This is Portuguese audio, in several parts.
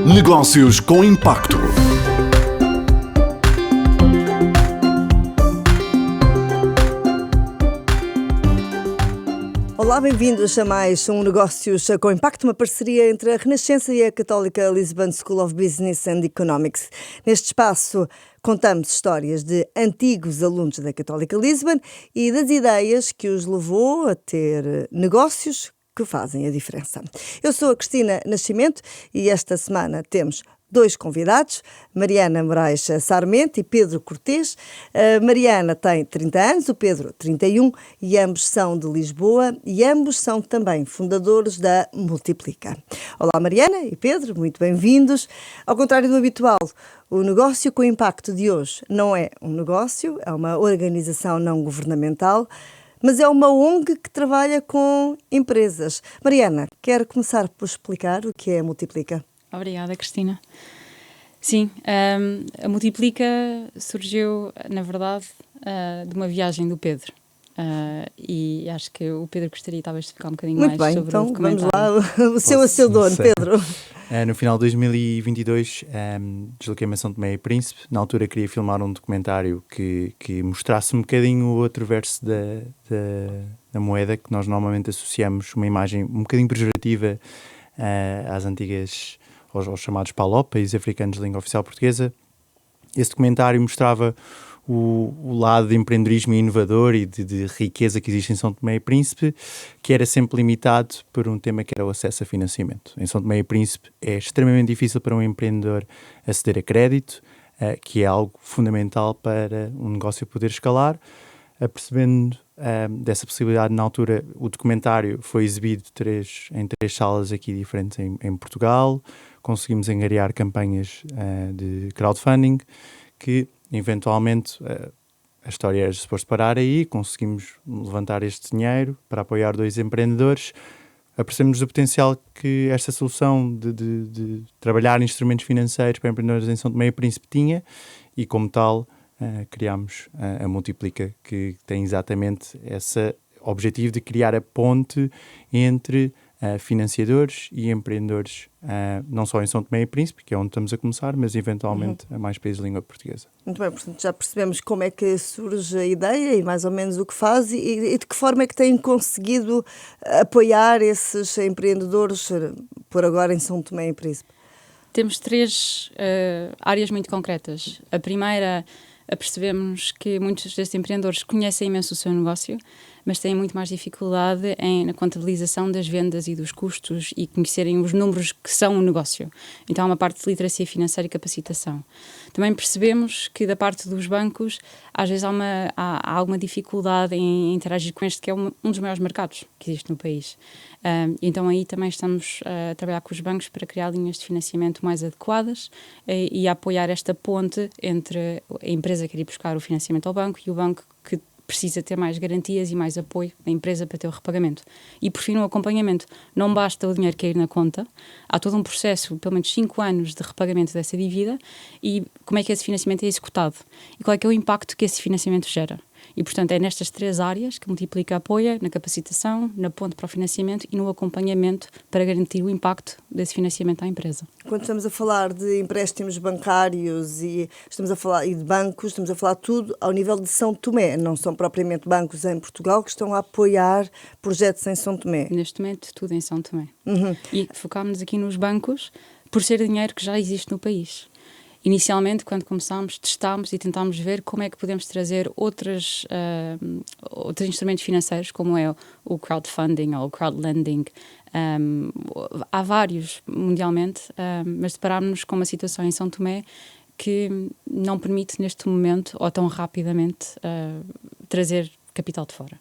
Negócios com Impacto. Olá, bem-vindos a mais um Negócios com Impacto, uma parceria entre a Renascença e a Católica Lisbon School of Business and Economics. Neste espaço contamos histórias de antigos alunos da Católica Lisbon e das ideias que os levou a ter negócios que fazem a diferença. Eu sou a Cristina Nascimento e esta semana temos dois convidados, Mariana Moraes Sarmento e Pedro Cortês. A Mariana tem 30 anos, o Pedro 31, e ambos são de Lisboa e ambos são também fundadores da Multiplica. Olá Mariana e Pedro, muito bem-vindos. Ao contrário do habitual, o Negócio com Impacto de hoje não é um negócio, é uma organização não governamental, mas é uma ONG que trabalha com empresas. Mariana, quer começar por explicar o que é a Multiplica? Obrigada, Cristina. Sim, a Multiplica surgiu, na verdade, de uma viagem do Pedro. E acho que o Pedro gostaria talvez de explicar um bocadinho muito mais bem, sobre então, o documentário. Vamos lá, o seu dono, Pedro. No final de 2022, desloquei-me a São Tomé e Príncipe. Na altura queria filmar um documentário que mostrasse um bocadinho o outro verso da moeda, que nós normalmente associamos uma imagem um bocadinho pejorativa às antigas, aos chamados PALOP, países africanos de língua oficial portuguesa. Esse documentário mostrava o lado de empreendedorismo inovador e de riqueza que existe em São Tomé e Príncipe, que era sempre limitado por um tema que era o acesso a financiamento. Em São Tomé e Príncipe é extremamente difícil para um empreendedor aceder a crédito, que é algo fundamental para um negócio poder escalar. Apercebendo dessa possibilidade, na altura, o documentário foi exibido em três salas aqui diferentes em Portugal. Conseguimos angariar campanhas de crowdfunding que, eventualmente, a história era suposto parar aí. Conseguimos levantar este dinheiro para apoiar dois empreendedores. Apercebemos do potencial que esta solução de trabalhar instrumentos financeiros para empreendedores em São Tomé e Príncipe tinha e, como tal, criámos a Multiplica, que tem exatamente esse objetivo de criar a ponte entre financiadores e empreendedores, não só em São Tomé e Príncipe, que é onde estamos a começar, mas eventualmente a mais países de língua portuguesa. Muito bem, portanto já percebemos como é que surge a ideia e mais ou menos o que faz e de que forma é que têm conseguido apoiar esses empreendedores, por agora em São Tomé e Príncipe. Temos três áreas muito concretas. A primeira, percebemos que muitos destes empreendedores conhecem imenso o seu negócio, mas têm muito mais dificuldade na contabilização das vendas e dos custos e conhecerem os números que são um negócio. Então há uma parte de literacia financeira e capacitação. Também percebemos que da parte dos bancos, às vezes há alguma dificuldade em interagir com este, que é um dos maiores mercados que existe no país. Então aí também estamos a trabalhar com os bancos para criar linhas de financiamento mais adequadas e a apoiar esta ponte entre a empresa que quer ir buscar o financiamento ao banco e o banco que precisa ter mais garantias e mais apoio da empresa para ter o repagamento. E, por fim, o acompanhamento. Não basta o dinheiro cair na conta, há todo um processo, pelo menos 5 anos de repagamento dessa dívida e como é que esse financiamento é executado e qual é que é o impacto que esse financiamento gera. E, portanto, é nestas três áreas que Multiplica apoia, na capacitação, na ponte para o financiamento e no acompanhamento para garantir o impacto desse financiamento à empresa. Quando estamos a falar de empréstimos bancários e estamos a falar de bancos, estamos a falar tudo ao nível de São Tomé. Não são propriamente bancos em Portugal que estão a apoiar projetos em São Tomé. Neste momento, tudo em São Tomé. E focámos-nos aqui nos bancos por ser dinheiro que já existe no país. Inicialmente, quando começámos, testámos e tentámos ver como é que podemos trazer outros instrumentos financeiros, como é o crowdfunding ou o crowdlending. Há vários mundialmente, mas deparámos-nos com uma situação em São Tomé que não permite neste momento, ou tão rapidamente, trazer capital de fora.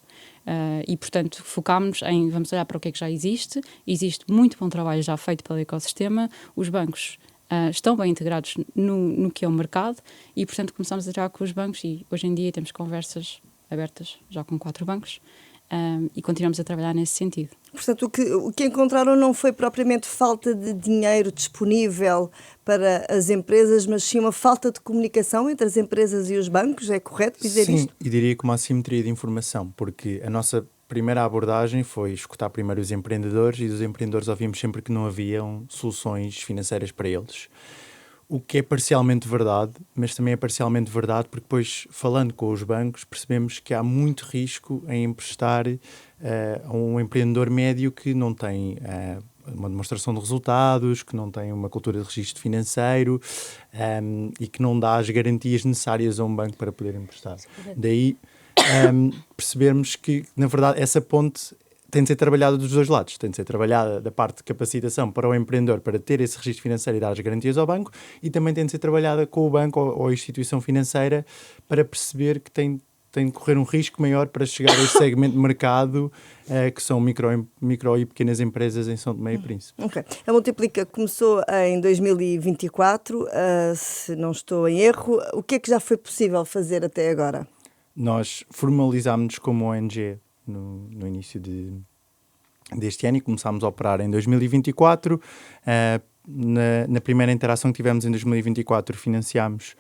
E, portanto, focámos em, vamos olhar para o que é que já existe. Existe muito bom trabalho já feito pelo ecossistema. Os bancos estão bem integrados no que é o mercado e, portanto, começamos a trabalhar com os bancos e hoje em dia temos conversas abertas já com 4 bancos e continuamos a trabalhar nesse sentido. Portanto, o que encontraram não foi propriamente falta de dinheiro disponível para as empresas, mas sim uma falta de comunicação entre as empresas e os bancos, é correto dizer isto? Sim, e diria que uma assimetria de informação, porque a nossa primeira abordagem foi escutar primeiro os empreendedores, e dos empreendedores ouvimos sempre que não haviam soluções financeiras para eles. O que é parcialmente verdade, mas também é parcialmente verdade porque depois, falando com os bancos, percebemos que há muito risco em emprestar a um empreendedor médio que não tem uma demonstração de resultados, que não tem uma cultura de registro financeiro e que não dá as garantias necessárias a um banco para poder emprestar. Daí percebermos que, na verdade, essa ponte tem de ser trabalhada dos dois lados. Tem de ser trabalhada da parte de capacitação para o empreendedor para ter esse registro financeiro e dar as garantias ao banco, e também tem de ser trabalhada com o banco ou a instituição financeira para perceber que tem de correr um risco maior para chegar a esse segmento de mercado que são micro e pequenas empresas em São Tomé e Príncipe. Ok. A Multiplica começou em 2024, se não estou em erro. O que é que já foi possível fazer até agora? Nós formalizámos-nos como ONG no início deste ano e começámos a operar em 2024. Na primeira interação que tivemos em 2024, financiámos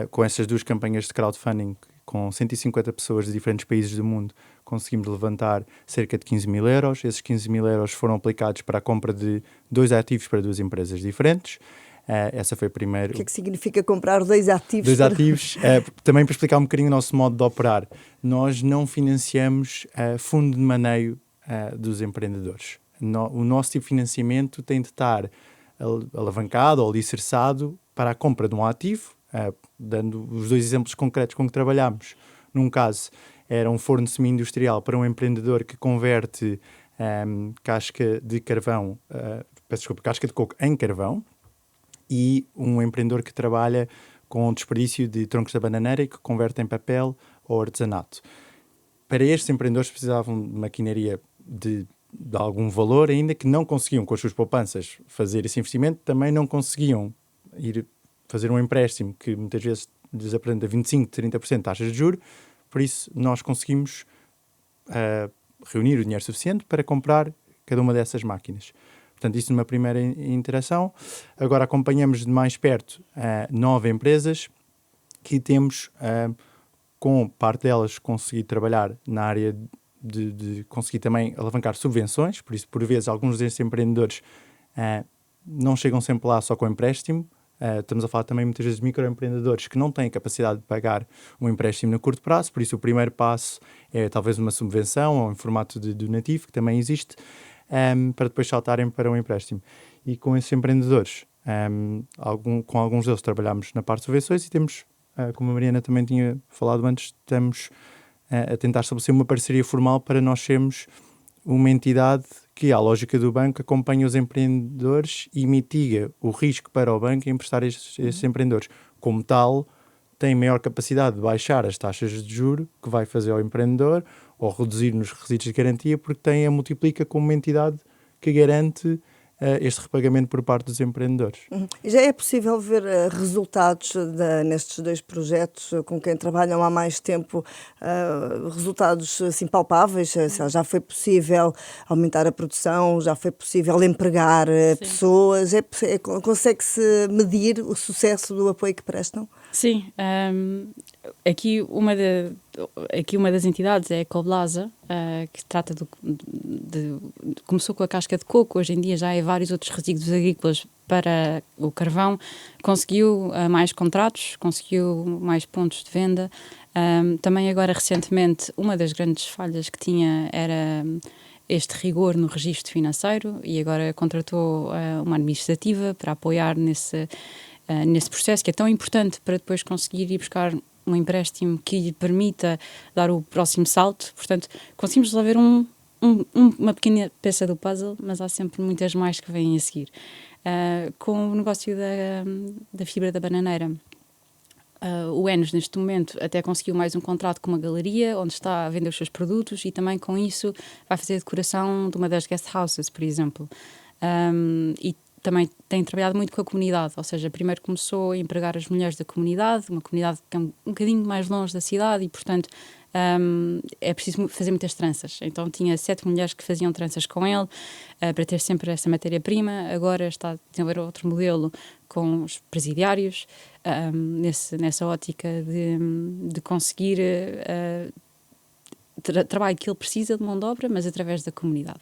com essas duas campanhas de crowdfunding, com 150 pessoas de diferentes países do mundo, conseguimos levantar cerca de 15 mil euros. Esses 15 mil euros foram aplicados para a compra de 2 ativos para 2 empresas diferentes. Essa foi a primeira. O que é que significa comprar 2 ativos? 2 ativos, também para explicar um bocadinho o nosso modo de operar. Nós não financiamos fundo de maneio dos empreendedores. O nosso tipo de financiamento tem de estar alavancado ou alicerçado para a compra de um ativo, dando os 2 exemplos concretos com que trabalhamos. Num caso, era um forno semi-industrial para um empreendedor que converte casca de carvão, casca de coco em carvão, e um empreendedor que trabalha com o desperdício de troncos da bananeira e que converte em papel ou artesanato. Para estes empreendedores precisavam de maquinaria de algum valor, ainda que não conseguiam, com as suas poupanças, fazer esse investimento, também não conseguiam ir fazer um empréstimo que muitas vezes lhes apresenta 25%, 30% de taxas de juros. Por isso, nós conseguimos reunir o dinheiro suficiente para comprar cada uma dessas máquinas. Portanto, isso numa primeira interação. Agora acompanhamos de mais perto 9 empresas que temos, com parte delas, conseguir trabalhar na área de conseguir também alavancar subvenções. Por isso, por vezes, alguns desses empreendedores não chegam sempre lá só com empréstimo. Estamos a falar também muitas vezes de microempreendedores que não têm a capacidade de pagar um empréstimo no curto prazo. Por isso, o primeiro passo é talvez uma subvenção ou em formato de donativo, que também existe, para depois saltarem para um empréstimo. E com esses empreendedores, com alguns deles trabalhamos na parte de subvenções e temos, como a Mariana também tinha falado antes, estamos a tentar estabelecer uma parceria formal para nós sermos uma entidade que, à lógica do banco, acompanha os empreendedores e mitiga o risco para o banco em emprestar estes empreendedores. Como tal, tem maior capacidade de baixar as taxas de juros que vai fazer ao empreendedor ou reduzir nos requisitos de garantia, porque tem a Multiplica como uma entidade que garante este repagamento por parte dos empreendedores. Já é possível ver resultados nestes 2 projetos com quem trabalham há mais tempo, resultados assim, palpáveis? Já foi possível aumentar a produção, já foi possível empregar pessoas? Consegue-se medir o sucesso do apoio que prestam? Sim, aqui uma das entidades é a Coblasa, que trata começou com a casca de coco, hoje em dia já é vários outros resíduos agrícolas para o carvão, conseguiu mais contratos, conseguiu mais pontos de venda. Também agora recentemente uma das grandes falhas que tinha era este rigor no registro financeiro e agora contratou uma administrativa para apoiar nesse processo que é tão importante para depois conseguir ir buscar um empréstimo que lhe permita dar o próximo salto. Portanto, conseguimos resolver uma pequena peça do puzzle, mas há sempre muitas mais que vêm a seguir. Com o negócio da fibra da bananeira, o Enos, neste momento, até conseguiu mais um contrato com uma galeria, onde está a vender os seus produtos e também com isso vai fazer a decoração de uma das guest houses, por exemplo. E também tem trabalhado muito com a comunidade, ou seja, primeiro começou a empregar as mulheres da comunidade, uma comunidade que é um bocadinho mais longe da cidade e, portanto, é preciso fazer muitas tranças. Então tinha 7 mulheres que faziam tranças com ele, para ter sempre essa matéria-prima. Agora está a desenvolver outro modelo com os presidiários, nessa ótica de conseguir trabalho que ele precisa de mão de obra, mas através da comunidade.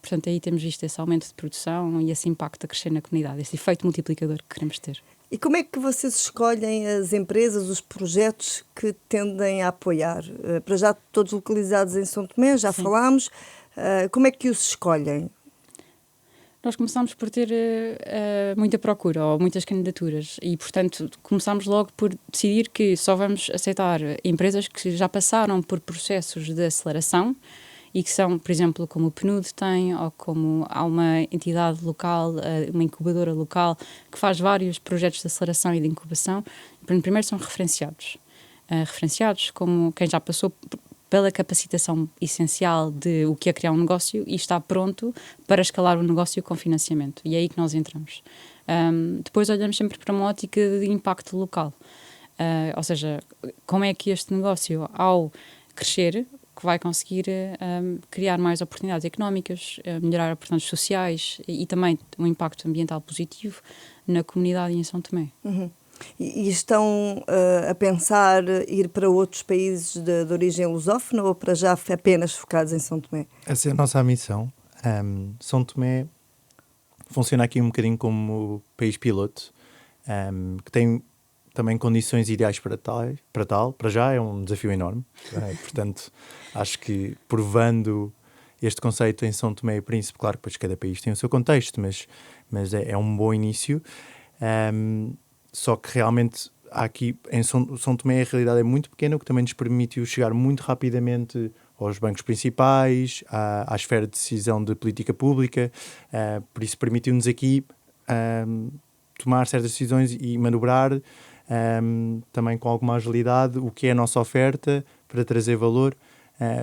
Portanto, aí temos visto esse aumento de produção e esse impacto a crescer na comunidade, esse efeito multiplicador que queremos ter. E como é que vocês escolhem as empresas, os projetos que tendem a apoiar? Para já todos localizados em São Tomé, já falámos. Como é que os escolhem? Nós começámos por ter muita procura ou muitas candidaturas e, portanto, começámos logo por decidir que só vamos aceitar empresas que já passaram por processos de aceleração e que são, por exemplo, como o PNUD tem, ou como há uma entidade local, uma incubadora local, que faz vários projetos de aceleração e de incubação. Primeiro são referenciados. Referenciados como quem já passou pela capacitação essencial de o que é criar um negócio e está pronto para escalar o negócio com financiamento. E é aí que nós entramos. Depois olhamos sempre para uma ótica de impacto local. Ou seja, como é que este negócio, ao crescer, que vai conseguir criar mais oportunidades económicas, melhorar oportunidades sociais e também um impacto ambiental positivo na comunidade e em São Tomé. Uhum. E estão a pensar ir para outros países de origem lusófona ou para já apenas focados em São Tomé? Essa é a nossa missão. São Tomé funciona aqui um bocadinho como país piloto, que tem também condições ideais para tal. Para já é um desafio enorme. Portanto, acho que provando este conceito em São Tomé e Príncipe, claro que depois cada país tem o seu contexto, mas é um bom início. Só que realmente aqui em São Tomé a realidade é muito pequena, o que também nos permitiu chegar muito rapidamente aos bancos principais, à esfera de decisão de política pública. Por isso permitiu-nos aqui tomar certas decisões e manobrar também com alguma agilidade o que é a nossa oferta para trazer valor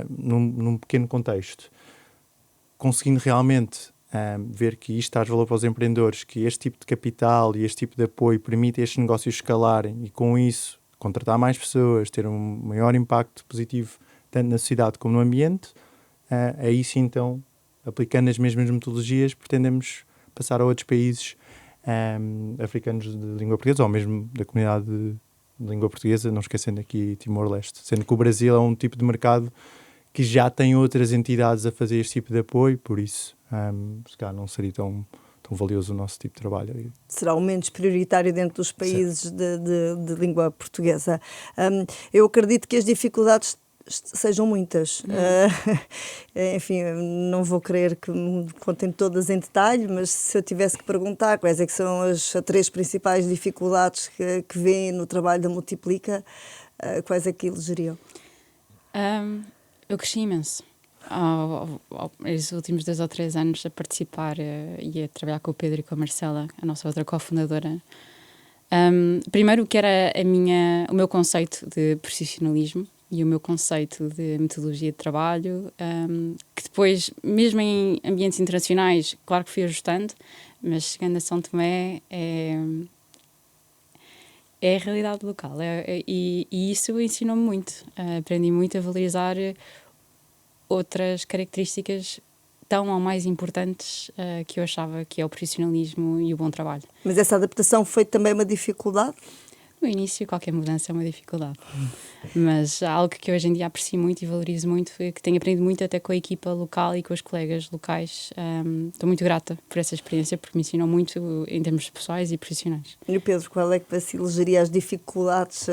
num pequeno contexto. Conseguindo realmente ver que isto traz valor para os empreendedores, que este tipo de capital e este tipo de apoio permite estes negócios escalarem e com isso contratar mais pessoas, ter um maior impacto positivo tanto na sociedade como no ambiente, aí sim então, aplicando as mesmas metodologias, pretendemos passar a outros países africanos de língua portuguesa ou mesmo da comunidade de língua portuguesa, não esquecendo aqui Timor-Leste, sendo que o Brasil é um tipo de mercado que já tem outras entidades a fazer este tipo de apoio, por isso se calhar não seria tão valioso o nosso tipo de trabalho. Será o menos prioritário dentro dos países de língua portuguesa. Eu acredito que as dificuldades sejam muitas. Enfim, não vou querer que me contem todas em detalhe, mas se eu tivesse que perguntar quais é que são as 3 principais dificuldades que vêem no trabalho da Multiplica, quais é que elegeriam? Eu cresci imenso. Estes últimos 2 ou 3 anos a participar e a trabalhar com o Pedro e com a Marcela, a nossa outra cofundadora. Primeiro, o que era o meu conceito de profissionalismo e o meu conceito de metodologia de trabalho, que depois, mesmo em ambientes internacionais, claro que fui ajustando, mas chegando a São Tomé é a realidade local. E isso ensinou-me muito. Aprendi muito a valorizar outras características tão ou mais importantes que eu achava que é o profissionalismo e o bom trabalho. Mas essa adaptação foi também uma dificuldade? No início, qualquer mudança é uma dificuldade. Mas algo que hoje em dia aprecio muito e valorizo muito, que tenho aprendido muito até com a equipa local e com os colegas locais. Estou muito grata por essa experiência, porque me ensinou muito em termos pessoais e profissionais. E o Pedro, qual é que você elegeria as dificuldades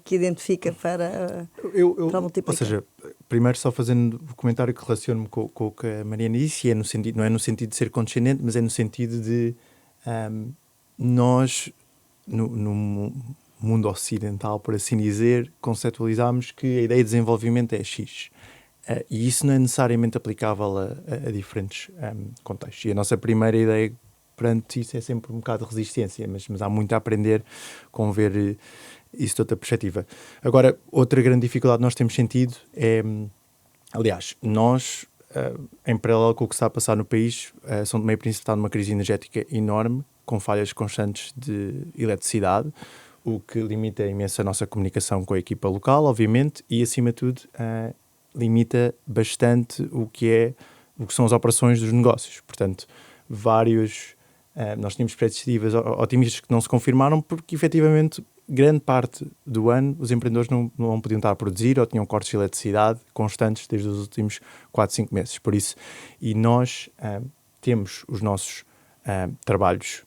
que identifica para a Multiplica? Ou seja, primeiro só fazendo o comentário que relaciono-me com o que a Mariana disse, e não é no sentido de ser condescendente, mas é no sentido de nós, no mundo ocidental, por assim dizer, conceptualizamos que a ideia de desenvolvimento é X. E isso não é necessariamente aplicável a diferentes contextos. E a nossa primeira ideia perante isso é sempre um bocado de resistência, mas há muito a aprender com ver isso de outra perspectiva. Agora, outra grande dificuldade que nós temos sentido é, aliás, nós, em paralelo com o que está a passar no país, São Tomé e Príncipe está numa crise energética enorme, com falhas constantes de eletricidade, o que limita imenso a nossa comunicação com a equipa local, obviamente, e, acima de tudo, limita bastante o que são as operações dos negócios. Portanto, nós tínhamos perspectivas otimistas que não se confirmaram porque, efetivamente, grande parte do ano os empreendedores não podiam estar a produzir ou tinham cortes de eletricidade constantes desde os últimos 4, 5 meses. Por isso, e nós temos os nossos trabalhos,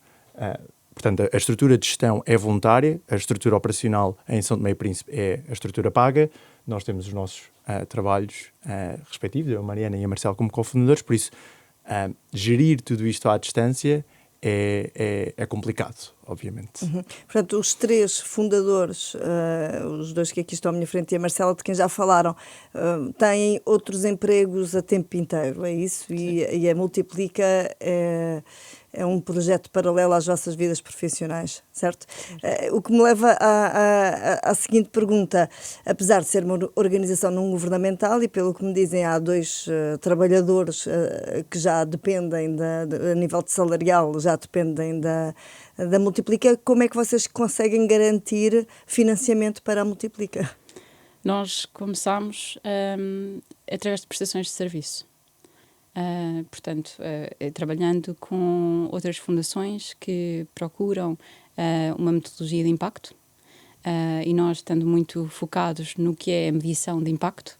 portanto, a estrutura de gestão é voluntária, a estrutura operacional em São Tomé e Príncipe é a estrutura paga, nós temos os nossos trabalhos respectivos, eu, a Mariana e a Marcela como cofundadores, por isso gerir tudo isto à distância é complicado, obviamente. Portanto, os 3 fundadores, os 2 que aqui estão à minha frente e a Marcela, de quem já falaram, têm outros empregos a tempo inteiro, é isso? E a Multiplica é um projeto paralelo às vossas vidas profissionais, certo? O que me leva à seguinte pergunta. Apesar de ser uma organização não governamental e, pelo que me dizem, há 2 trabalhadores que já dependem, a nível de salarial, já dependem da Multiplica, como é que vocês conseguem garantir financiamento para a Multiplica? Nós começámos através de prestações de serviço. Portanto, trabalhando com outras fundações que procuram uma metodologia de impacto e nós, estando muito focados no que é a medição de impacto,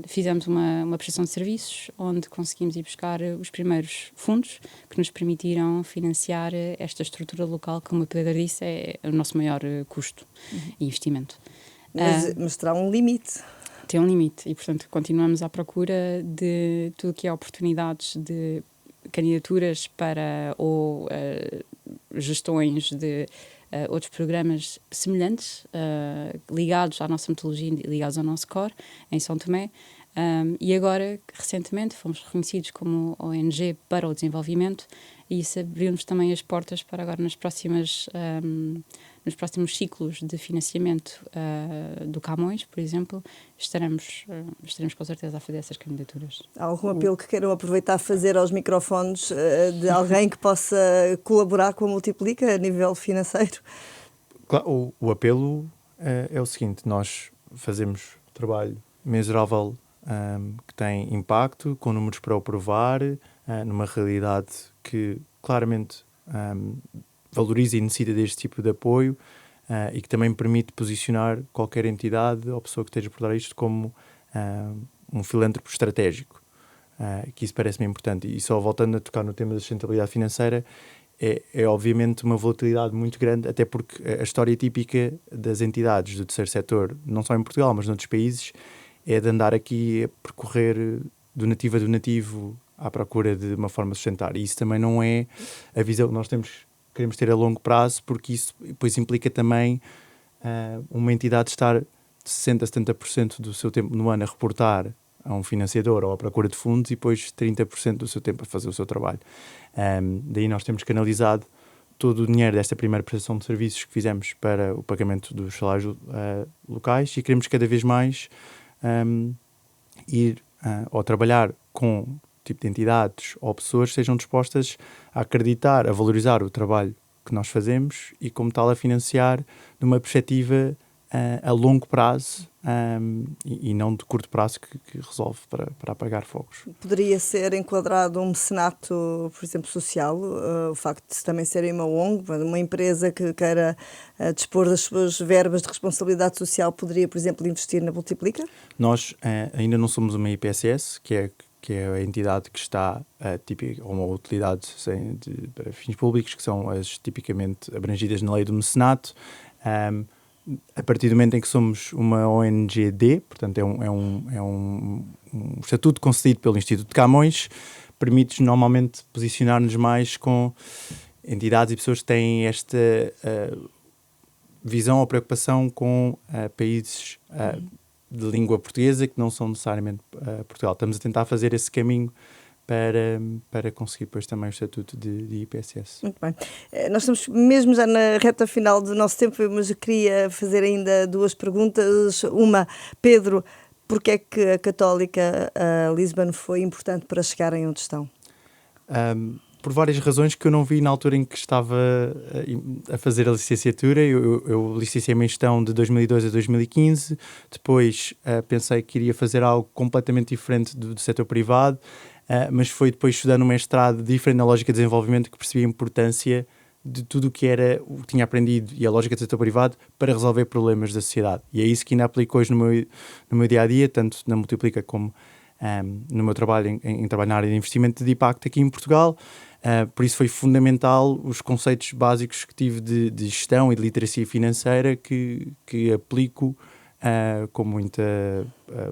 fizemos uma prestação de serviços onde conseguimos ir buscar os primeiros fundos que nos permitiram financiar esta estrutura local, que, como a Pedro disse, é o nosso maior custo e investimento. Mas terá um limite. Tem um limite e, portanto, continuamos à procura de tudo o que é oportunidades de candidaturas para ou gestões de outros programas semelhantes, ligados à nossa metodologia, ligados ao nosso core, em São Tomé. E agora, recentemente, fomos reconhecidos como ONG para o desenvolvimento e isso abriu-nos também as portas para agora nos próximos ciclos de financiamento do Camões, por exemplo, estaremos com certeza a fazer essas candidaturas. Há algum apelo que queiram aproveitar a fazer aos microfones de alguém que possa colaborar com a Multiplica a nível financeiro? Claro, o apelo é o seguinte: nós fazemos trabalho mesurável que tem impacto, com números para o provar, numa realidade que claramente valoriza e necessita deste tipo de apoio e que também permite posicionar qualquer entidade ou pessoa que esteja por trás disto como um filântropo estratégico, que isso parece-me importante. E só voltando a tocar no tema da sustentabilidade financeira, é obviamente uma volatilidade muito grande, até porque a história típica das entidades do terceiro setor, não só em Portugal, mas noutros países, é de andar aqui a percorrer donativo a donativo à procura de uma forma de sustentar. E isso também não é a visão que nós queremos ter a longo prazo, porque isso depois implica também uma entidade estar 60% a 70% do seu tempo no ano a reportar a um financiador ou à procura de fundos e depois 30% do seu tempo a fazer o seu trabalho. Daí nós temos canalizado todo o dinheiro desta primeira prestação de serviços que fizemos para o pagamento dos salários locais e queremos cada vez mais ir ou trabalhar com tipo de entidades ou pessoas que sejam dispostas a acreditar, a valorizar o trabalho que nós fazemos e, como tal, a financiar numa perspectiva a longo prazo e não de curto prazo que resolve para apagar fogos. Poderia ser enquadrado um mecenato, por exemplo, social, o facto de também serem uma ONG, uma empresa que queira dispor das suas verbas de responsabilidade social, poderia, por exemplo, investir na Multiplica? Nós ainda não somos uma IPSS, que é a entidade que está típica, ou uma utilidade para fins públicos, que são as tipicamente abrangidas na lei do mecenato. A partir do momento em que somos uma ONG-D, portanto é um estatuto concedido pelo Instituto de Camões, permite-nos normalmente posicionar-nos mais com entidades e pessoas que têm esta visão ou preocupação com países de língua portuguesa que não são necessariamente Portugal. Estamos a tentar fazer esse caminho para conseguir depois também o estatuto de IPSS. Muito bem. Nós estamos mesmo já na reta final do nosso tempo, mas eu queria fazer ainda 2 perguntas. Uma, Pedro, porque é que a Católica Lisbon foi importante para chegarem onde estão? Por várias razões que eu não vi na altura em que estava a fazer a licenciatura. Eu licenciei-me em gestão de 2002 a 2015, depois pensei que iria fazer algo completamente diferente do setor privado, mas foi depois estudando um mestrado diferente na lógica de desenvolvimento que percebi a importância de tudo o que tinha aprendido e a lógica do setor privado para resolver problemas da sociedade. E é isso que ainda aplico hoje no meu dia-a-dia, tanto na Multiplica como no meu trabalho em trabalho na área de investimento de impacto aqui em Portugal. Por isso foi fundamental os conceitos básicos que tive de gestão e de literacia financeira que aplico com muita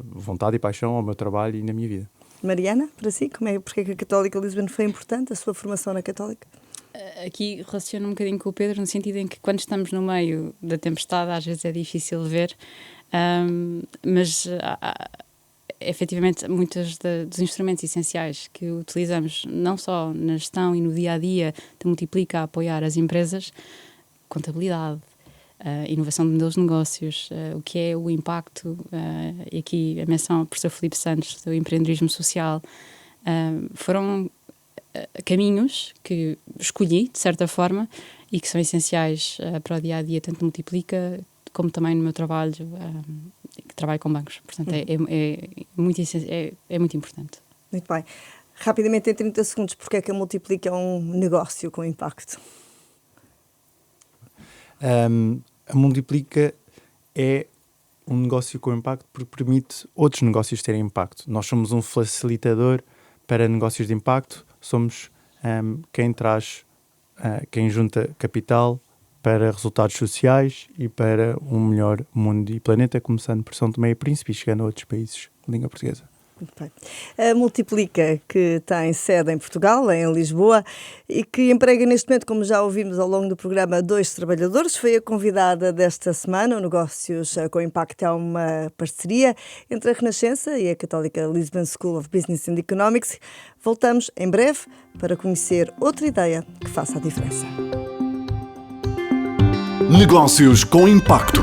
vontade e paixão ao meu trabalho e na minha vida. Mariana, para si, porque é que a Católica Lisbon foi importante, a sua formação na Católica? Aqui relaciono um bocadinho com o Pedro, no sentido em que quando estamos no meio da tempestade às vezes é difícil ver, mas efetivamente muitos dos instrumentos essenciais que utilizamos não só na gestão e no dia-a-dia de Multiplica a apoiar as empresas, contabilidade, inovação de modelos de negócios, o que é o impacto, e aqui a menção ao professor Filipe Santos do empreendedorismo social, foram caminhos que escolhi, de certa forma, e que são essenciais para o dia-a-dia, tanto Multiplica como também no meu trabalho, que trabalho com bancos. Portanto, é muito importante. Muito bem. Rapidamente, em 30 segundos, porque é que a Multiplica é um negócio com impacto? A Multiplica é um negócio com impacto porque permite outros negócios terem impacto. Nós somos um facilitador para negócios de impacto, somos quem junta capital para resultados sociais e para um melhor mundo e planeta, começando por São Tomé e Príncipe e chegando a outros países de língua portuguesa. Muito bem. A Multiplica, que tem sede em Portugal, em Lisboa, e que emprega neste momento, como já ouvimos ao longo do programa, 2 trabalhadores, foi a convidada desta semana. O Negócios com Impacto é uma parceria entre a Renascença e a Católica Lisbon School of Business and Economics. Voltamos em breve para conhecer outra ideia que faça a diferença. Negócios com Impacto.